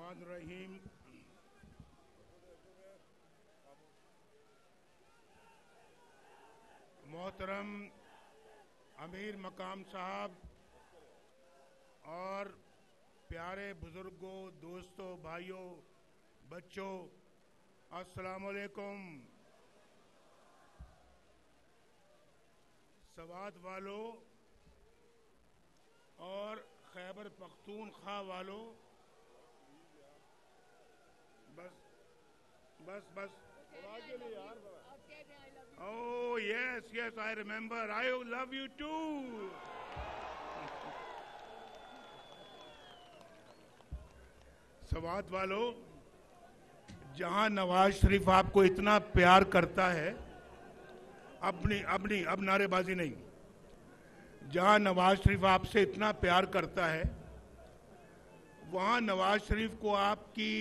बिस्मिल्लाहिर्रहमानिर्रहीम। मोहतरम अमीर मकाम साहब और प्यारे बुजुर्गों, दोस्तों, भाइयों, बच्चों, अस्सलाम वालेकुम। सवात वालों और खैबर पख्तूनख्वा वालों, बस Oh yes, I remember. I love you too. Swat वालों, जहां नवाज शरीफ आपको इतना प्यार करता है, अब नारेबाजी नहीं, जहां नवाज शरीफ आपसे इतना प्यार करता है, वहां नवाज शरीफ को आपकी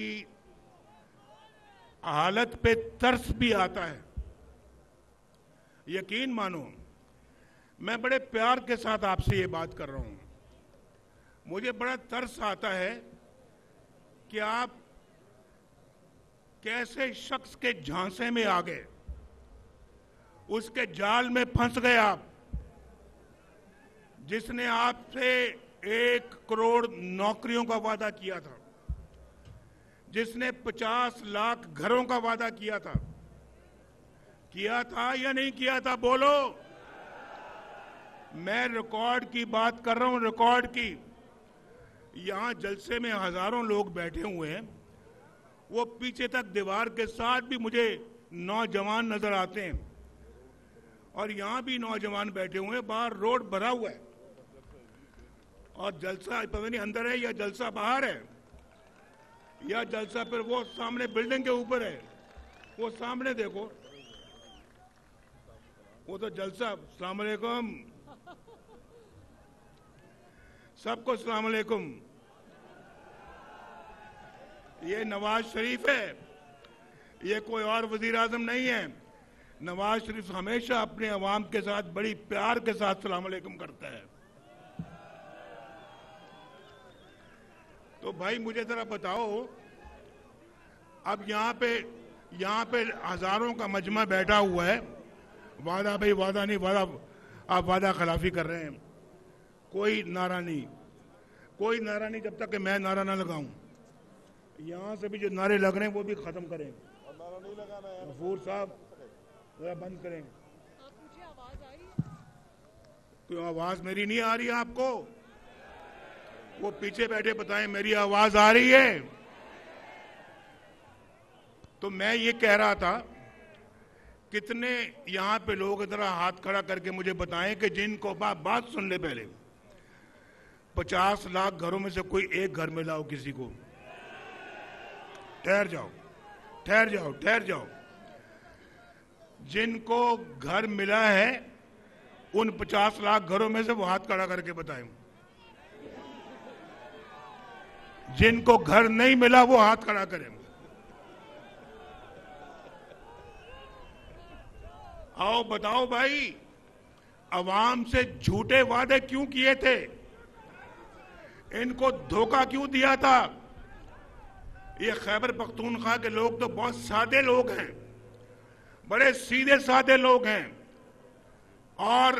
हालत पे तरस भी आता है। यकीन मानो, मैं बड़े प्यार के साथ आपसे ये बात कर रहा हूं। मुझे बड़ा तरस आता है कि आप कैसे शख्स के झांसे में आ गए, उसके जाल में फंस गए आप, जिसने आपसे 1 करोड़ नौकरियों का वादा किया था, जिसने 50 लाख घरों का वादा किया था या नहीं किया था? बोलो। मैं रिकॉर्ड की बात कर रहा हूं, रिकॉर्ड की। यहां जलसे में हजारों लोग बैठे हुए हैं, वो पीछे तक दीवार के साथ भी मुझे नौजवान नजर आते हैं, और यहां भी नौजवान बैठे हुए हैं। बाहर रोड भरा हुआ है और जलसा पता नहीं अंदर है या जलसा बाहर है, या जलसा फिर वो सामने बिल्डिंग के ऊपर है। वो सामने देखो, वो तो जलसा। अस्सलाम वालेकुम सबको, अस्सलाम वालेकुम। ये नवाज शरीफ है, ये कोई और वजीर आजम नहीं है। नवाज शरीफ हमेशा अपने अवाम के साथ बड़ी प्यार के साथ सलाम वालेकुम करता है। तो भाई मुझे जरा बताओ, अब यहाँ पे हजारों का मजमा बैठा हुआ है। वादा भाई वादा नहीं, आप वादा खिलाफी कर रहे हैं। कोई नारा नहीं जब तक कि मैं नारा ना लगाऊं। यहाँ से भी जो नारे लग रहे हैं वो भी खत्म करें। नारा नहीं लगाना है गफूर साहब, जरा बंद करें। मुझे आवाज आ रही है? क्यों आवाज मेरी नहीं आ रही है आपको? वो पीछे बैठे बताएं मेरी आवाज आ रही है। तो मैं ये कह रहा था, कितने यहां पे लोग जरा हाथ खड़ा करके मुझे बताएं कि जिनको बात सुन ले पहले, 50 लाख घरों में से कोई एक घर में लाओ किसी को। ठहर जाओ। जिनको घर मिला है उन 50 लाख घरों में से वो हाथ खड़ा करके बताएं। जिनको घर नहीं मिला वो हाथ खड़ा करें। आओ बताओ भाई, अवाम से झूठे वादे क्यों किए थे? इनको धोखा क्यों दिया था? ये खैबर पख्तूनख्वा के लोग तो बहुत सादे लोग हैं, बड़े सीधे सादे लोग हैं और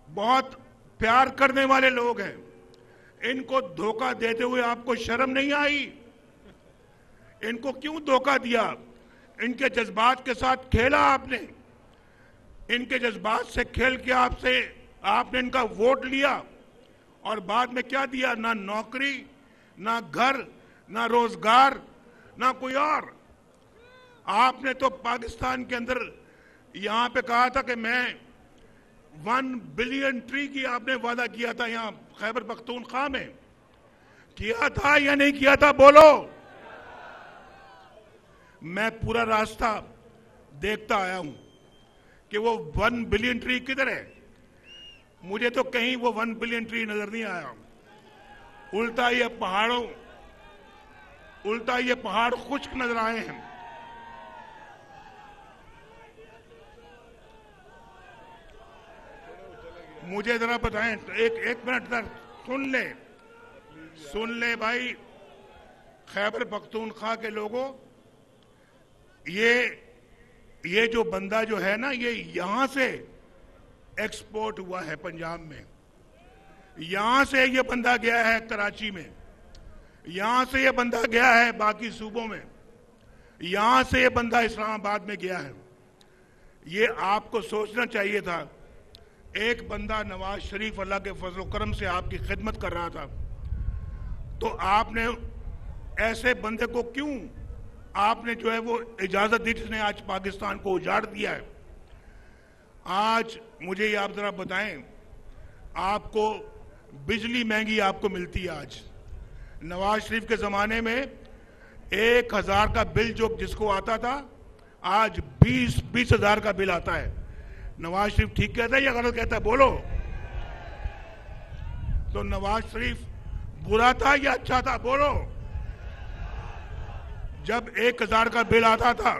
बहुत प्यार करने वाले लोग हैं। इनको धोखा देते हुए आपको शर्म नहीं आई? इनको क्यों धोखा दिया? इनके जज्बात के साथ खेला आपने। इनके जज्बात से खेल के आपने इनका वोट लिया और बाद में क्या दिया? ना नौकरी, ना घर, ना रोजगार, ना कोई और। आपने तो पाकिस्तान के अंदर यहां पे कहा था कि मैं 1 बिलियन ट्री की आपने वादा किया था। यहां खैबर पख्तूनख्वा में किया था या नहीं किया था? बोलो। मैं पूरा रास्ता देखता आया हूं कि वो 1 बिलियन ट्री किधर है। मुझे तो कहीं वो 1 बिलियन ट्री नजर नहीं आया। उल्टा ये पहाड़ खुश्क नजर आए हैं। मुझे जरा बताएं, एक मिनट तक सुन ले भाई। खैबर पख्तूनख्वा के लोगों, ये जो बंदा जो है ना, ये यहां से एक्सपोर्ट हुआ है पंजाब में, यहां से ये बंदा गया है कराची में, यहां से ये बंदा गया है बाकी सूबों में, यहां से ये बंदा इस्लामाबाद में गया है। ये आपको सोचना चाहिए था। एक बंदा नवाज शरीफ अल्लाह के फजल करम से आपकी खिदमत कर रहा था, तो आपने ऐसे बंदे को क्यों आपने जो है वो इजाजत दी जिसने आज पाकिस्तान को उजाड़ दिया है। आज मुझे ये आप जरा बताएं, आपको बिजली महंगी आपको मिलती है। आज नवाज शरीफ के जमाने में 1000 का बिल जो जिसको आता था, आज 20 हजार का बिल आता है। नवाज शरीफ ठीक कहता है या गलत कहता है? बोलो। तो नवाज शरीफ बुरा था या अच्छा था? बोलो। जब 1000 का बिल आता था,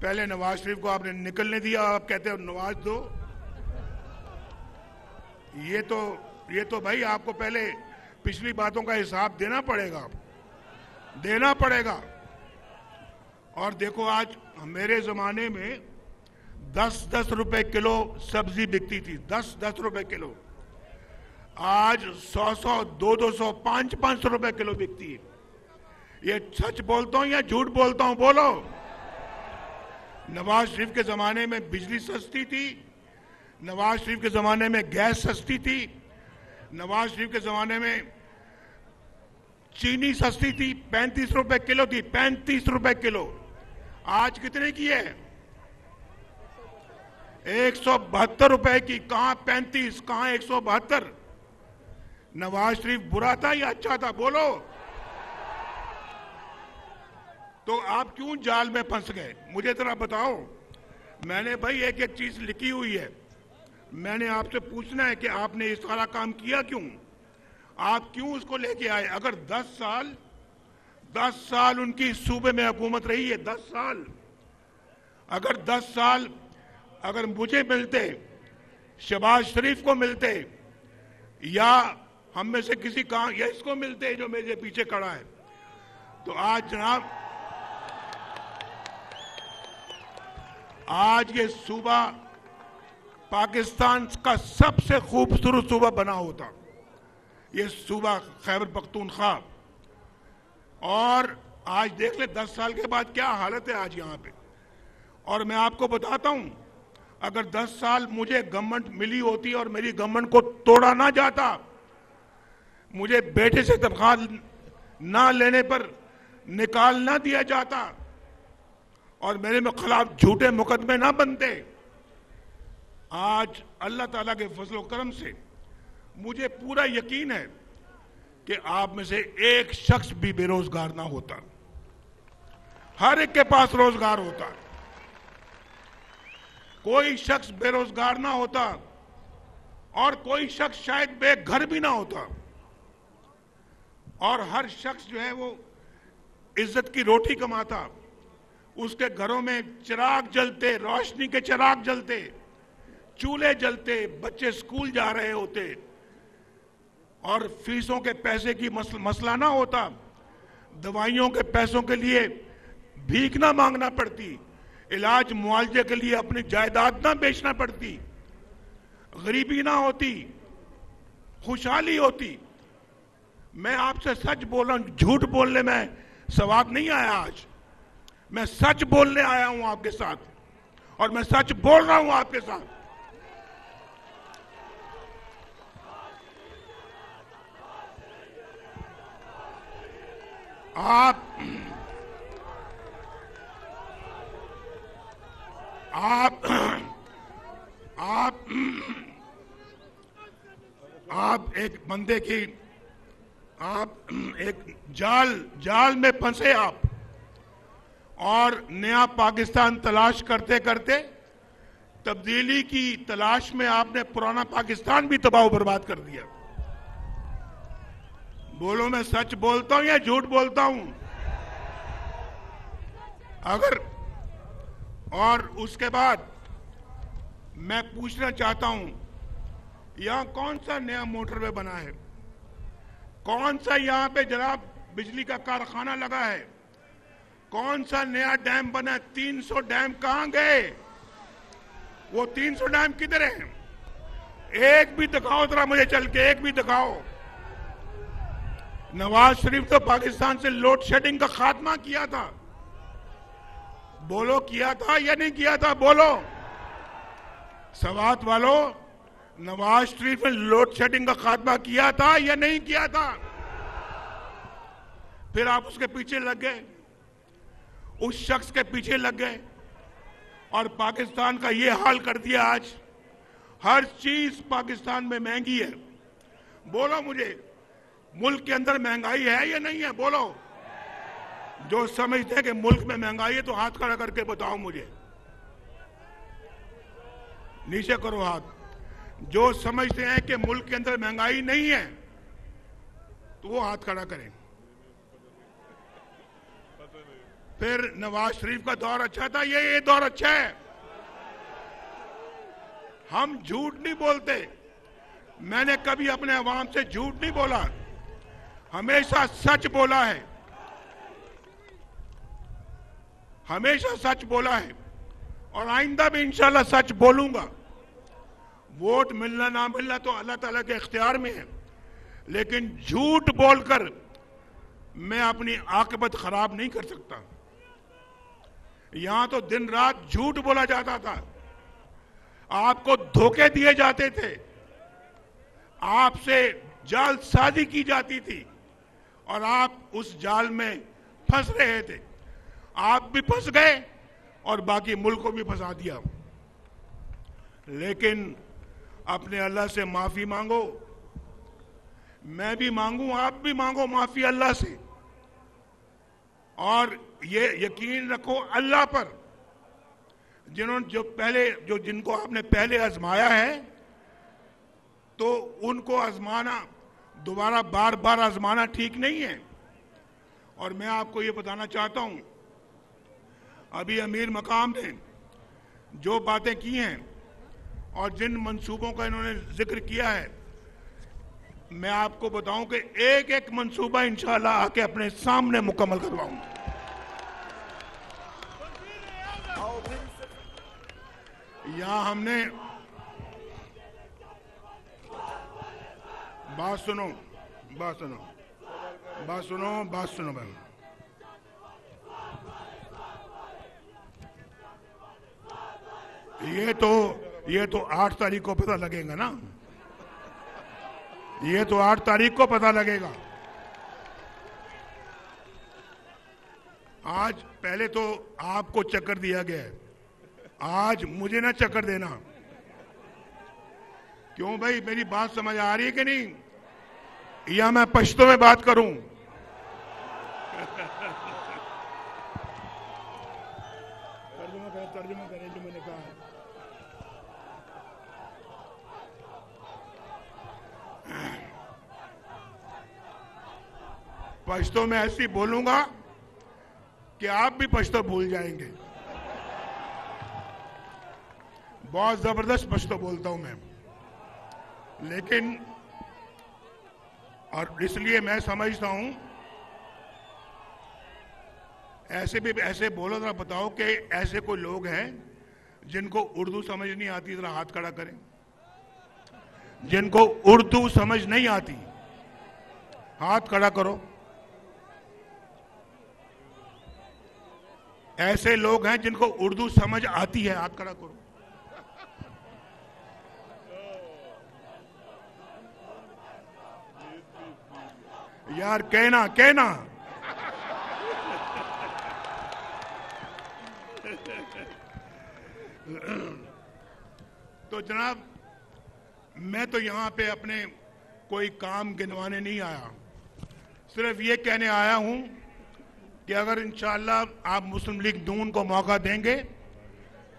पहले नवाज शरीफ को आपने निकलने दिया, आप कहते हो नवाज दो। ये तो भाई आपको पहले पिछली बातों का हिसाब देना पड़ेगा। और देखो, आज मेरे जमाने में 10-10 रुपए किलो सब्जी बिकती थी, 10-10 रुपए किलो। आज 100-100, 200-200, 500 रुपए किलो बिकती है। ये सच बोलता हूं या झूठ बोलता हूं? बोलो। नवाज शरीफ के जमाने में बिजली सस्ती थी, नवाज शरीफ के जमाने में गैस सस्ती थी, नवाज शरीफ के जमाने में चीनी सस्ती थी, 35 रुपए किलो थी, 35 रुपए किलो। आज कितने की है? 172 रुपए की। कहां 35, कहां 172? नवाज शरीफ बुरा था या अच्छा था? बोलो। तो आप क्यों जाल में फंस गए? मुझे जरा बताओ। मैंने भाई एक एक चीज लिखी हुई है, मैंने आपसे पूछना है कि आपने ये सारा काम किया क्यों? आप क्यों उसको लेके आए? अगर 10 साल उनकी सूबे में हुकूमत रही है, 10 साल, अगर 10 साल अगर मुझे मिलते, शहबाज शरीफ को मिलते, या हम में से किसी का या इसको मिलते जो मेरे पीछे खड़ा है, तो आज जनाब, आज ये सूबा पाकिस्तान का सबसे खूबसूरत सूबा बना होता, ये सूबा खैबर पख्तूनख्वा। और आज देख ले 10 साल के बाद क्या हालत है आज यहाँ पे। और मैं आपको बताता हूं, अगर 10 साल मुझे गवर्नमेंट मिली होती और मेरी गवर्नमेंट को तोड़ा ना जाता, मुझे बेटे से तनख्वाह ना लेने पर निकाल ना दिया जाता और मेरे में खिलाफ झूठे मुकदमे ना बनते, आज अल्लाह ताला के फजल करम से मुझे पूरा यकीन है कि आप में से एक शख्स भी बेरोजगार ना होता, हर एक के पास रोजगार होता, कोई शख्स बेरोजगार ना होता और कोई शख्स शायद बेघर भी ना होता, और हर शख्स जो है वो इज्जत की रोटी कमाता, उसके घरों में चिराग जलते, रोशनी के चिराग जलते, चूल्हे जलते, बच्चे स्कूल जा रहे होते और फीसों के पैसे की मसला ना होता, दवाइयों के पैसों के लिए भीख ना मांगना पड़ती, इलाज मुआवजे के लिए अपनी जायदाद ना बेचना पड़ती, गरीबी ना होती, खुशहाली होती। मैं आपसे सच बोल रहा हूं, झूठ बोलने में सवाब नहीं आया। आज मैं सच बोलने आया हूं आपके साथ और मैं सच बोल रहा हूं आपके साथ। आप एक बंदे की, आप एक जाल में फंसे आप, और नया पाकिस्तान तलाश करते करते तब्दीली की तलाश में आपने पुराना पाकिस्तान भी तबाह बर्बाद कर दिया। बोलो, मैं सच बोलता हूं या झूठ बोलता हूं? अगर और उसके बाद मैं पूछना चाहता हूं, यहां कौन सा नया मोटरवे बना है? कौन सा यहां पे जनाब बिजली का कारखाना लगा है? कौन सा नया डैम बना है? 300 डैम कहां गए? वो 300 डैम किधर हैं? एक भी दिखाओ जरा मुझे, चल के एक भी दिखाओ। नवाज शरीफ तो पाकिस्तान से लोड शेडिंग का खात्मा किया था। बोलो किया था या नहीं किया था? बोलो सवात वालों, नवाज शरीफ ने लोड शेडिंग का खात्मा किया था या नहीं किया था? फिर आप उसके पीछे लग गए, उस शख्स के पीछे लग गए और पाकिस्तान का ये हाल कर दिया। आज हर चीज पाकिस्तान में महंगी है। बोलो मुझे, मुल्क के अंदर महंगाई है या नहीं है? बोलो। जो समझते हैं कि मुल्क में महंगाई है तो हाथ खड़ा करके बताओ मुझे। नीचे करो हाथ। जो समझते हैं कि मुल्क के अंदर महंगाई नहीं है तो वो हाथ खड़ा करें। फिर नवाज शरीफ का दौर अच्छा था, ये दौर अच्छा है। हम झूठ नहीं बोलते। मैंने कभी अपने अवाम से झूठ नहीं बोला, हमेशा सच बोला है, हमेशा सच बोला है और आइंदा भी इंशाल्लाह सच बोलूंगा। वोट मिलना ना मिलना तो अल्लाह ताला के इख्तियार में है, लेकिन झूठ बोलकर मैं अपनी आकबत खराब नहीं कर सकता। यहां तो दिन रात झूठ बोला जाता था, आपको धोखे दिए जाते थे, आपसे जालसाजी की जाती थी और आप उस जाल में फंस रहे थे। आप भी फंस गए और बाकी मुल्क को भी फंसा दिया। लेकिन अपने अल्लाह से माफी मांगो, मैं भी मांगू, आप भी मांगो माफी अल्लाह से। और ये यकीन रखो अल्लाह पर, जिनको आपने पहले आजमाया है तो उनको आजमाना, दोबारा बार बार आजमाना ठीक नहीं है। और मैं आपको ये बताना चाहता हूं, अभी अमीर मकाम ने जो बातें की हैं और जिन मंसूबों का इन्होंने जिक्र किया है, मैं आपको बताऊं कि एक एक मंसूबा इंशाल्लाह आके अपने सामने मुकम्मल करवाऊंगा। यहां हमने बात सुनो बहन। ये तो 8 तारीख को पता लगेगा ना, ये तो 8 तारीख को पता लगेगा। आज पहले तो आपको चक्कर दिया गया है, आज मुझे ना चक्कर देना। क्यों भाई, मेरी बात समझ आ रही है कि नहीं? या मैं पश्तो में बात करूं? तर्जुमा करें जो मैंने कहा। पश्तो में ऐसी बोलूंगा कि आप भी पश्तो भूल जाएंगे। बहुत जबरदस्त पश्तो बोलता हूं मैं, लेकिन और इसलिए मैं समझता हूं ऐसे बोलो, जरा बताओ कि ऐसे कोई लोग हैं जिनको उर्दू समझ नहीं आती, जरा हाथ खड़ा करें। जिनको उर्दू समझ नहीं आती हाथ खड़ा करो। ऐसे लोग हैं जिनको उर्दू समझ आती है, हाथ खड़ा करो। यार कहना तो जनाब, मैं तो यहां पे अपने कोई काम गिनवाने नहीं आया, सिर्फ ये कहने आया हूं कि अगर इंशाअल्लाह आप मुस्लिम लीग नून को मौका देंगे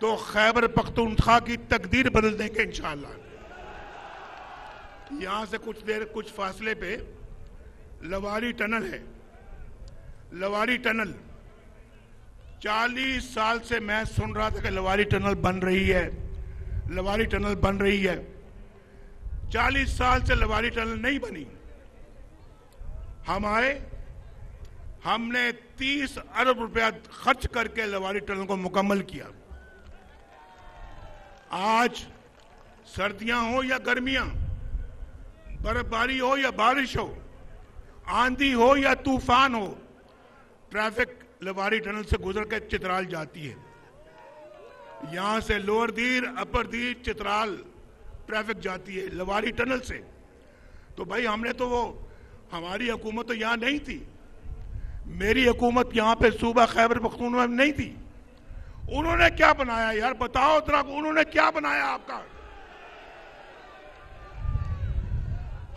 तो खैबर पख्तूनख्वा की तकदीर बदल देंगे इंशाअल्लाह। यहां से कुछ फासले पे लवारी टनल है। लवारी टनल 40 साल से मैं सुन रहा था कि लवारी टनल बन रही है, लवारी टनल बन रही है। 40 साल से लवारी टनल नहीं बनी। हम आए, हमने 30 अरब रुपया खर्च करके लवारी टनल को मुकम्मल किया। आज सर्दियां हो या गर्मियां, बर्फबारी हो या बारिश हो, आंधी हो या तूफान हो, ट्रैफिक लवारी टनल से गुजर के चित्राल जाती है। यहां से लोअर दीर, अपर दीर, चित्राल ट्रैफिक जाती है लवारी टनल से। तो भाई हमने तो वो, हमारी हुकूमत तो यहां नहीं थी। मेरी हुकूमत यहां पे सूबा खैबर पख्तूनख्वा में नहीं थी। उन्होंने क्या बनाया यार, बताओ जरा, उन्होंने क्या बनाया आपका?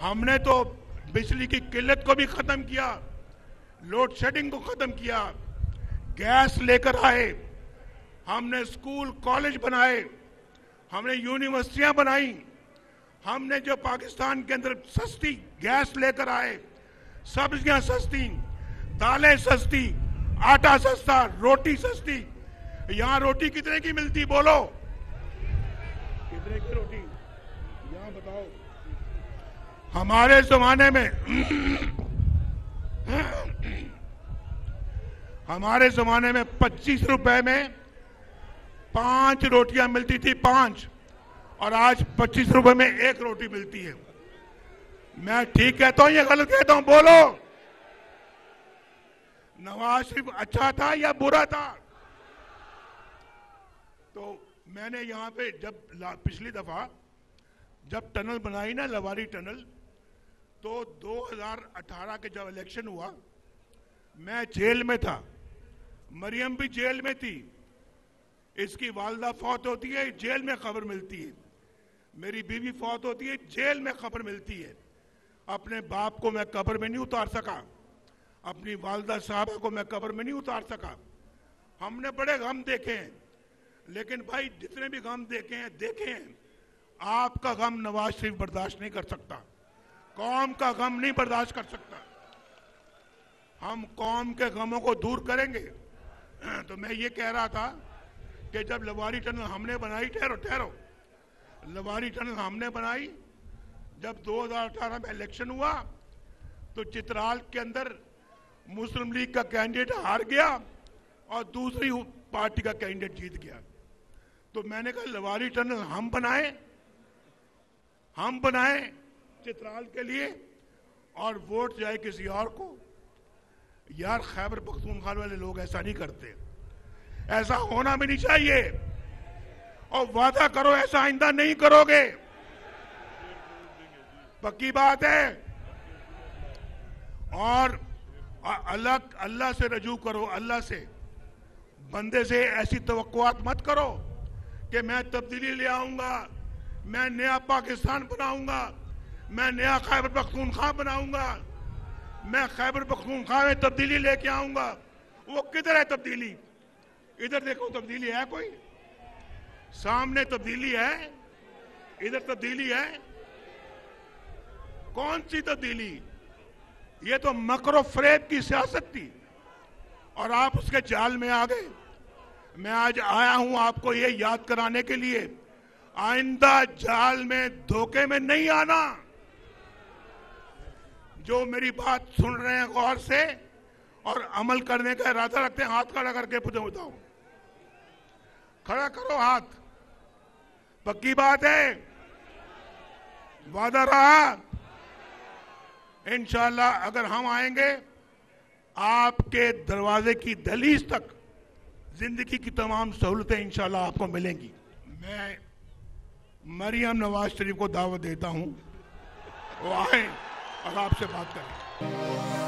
हमने तो बिजली की किल्लत को भी खत्म किया, लोड शेडिंग को खत्म किया, गैस लेकर आए, हमने स्कूल कॉलेज बनाए, हमने यूनिवर्सिटियां बनाई, हमने जो पाकिस्तान के अंदर सस्ती गैस लेकर आए, सब्जियां सस्ती, दालें सस्ती, आटा सस्ता, रोटी सस्ती। यहां रोटी कितने की मिलती, बोलो कितने की रोटी यहां बताओ? हमारे जमाने में हमारे जमाने में 25 रुपए में 5 रोटियां मिलती थी, 5, और आज 25 रुपए में 1 रोटी मिलती है। मैं ठीक कहता हूं या गलत कहता हूं, बोलो? नवाज शरीफ अच्छा था या बुरा था? तो मैंने यहां पे जब पिछली दफा जब टनल बनाई ना, लवारी टनल, तो 2018 के जब इलेक्शन हुआ, मैं जेल में था, मरियम भी जेल में थी। इसकी वालदा फौत होती है, जेल में खबर मिलती है। मेरी बीवी फौत होती है, जेल में खबर मिलती है। अपने बाप को मैं कब्र में नहीं उतार सका, अपनी वालदा साहबा को मैं कब्र में नहीं उतार सका। हमने बड़े गम देखे हैं, लेकिन भाई जितने भी गम देखे हैं, आपका गम नवाज शरीफ बर्दाश्त नहीं कर सकता, कौम का गम नहीं बर्दाश्त कर सकता। हम कौम के गमों को दूर करेंगे। तो मैं ये कह रहा था कि जब लवारी टनल हमने बनाई, ठहरो, लवारी टनल हमने बनाई, जब 2018 में इलेक्शन हुआ तो चित्राल के अंदर मुस्लिम लीग का कैंडिडेट हार गया और दूसरी पार्टी का कैंडिडेट जीत गया। तो मैंने कहा लवारी टनल हम बनाए चित्राल के लिए, और वोट जाए किसी और को। यार खैबर पख्तूनख्वा वाले लोग ऐसा नहीं करते, ऐसा होना भी नहीं चाहिए। और वादा करो ऐसा आइंदा नहीं करोगे, पक्की बात है। और अल्लाह से रजू करो, अल्लाह से, बंदे से ऐसी तवक्कुआत मत करो कि मैं तब्दीली ले आऊंगा, मैं नया पाकिस्तान बनाऊंगा, मैं नया खैबर पख्तूनख्वा बनाऊंगा, मैं खैबर पख्तूनख्वा में तब्दीली लेके आऊंगा। वो किधर है तब्दीली? इधर देखो, तब्दीली है कोई? सामने तब्दीली है, इधर तब्दीली है? कौन सी तब्दीली? ये तो मकर फरेब की सियासत थी और आप उसके जाल में आ गए। मैं आज आया हूं आपको ये याद कराने के लिए, आइंदा जाल में, धोखे में नहीं आना। जो मेरी बात सुन रहे हैं गौर से और अमल करने का इरादा रखते हैं, हाथ खड़ा करके बताओ, खड़ा करो हाथ। पक्की बात है, वादा रहा। इंशाल्लाह अगर हम आएंगे, आपके दरवाजे की दहलीज तक जिंदगी की तमाम सहूलतें इंशाल्लाह आपको मिलेंगी। मैं मरियम नवाज शरीफ को दावत देता हूं, वो आए और आपसे बात करें।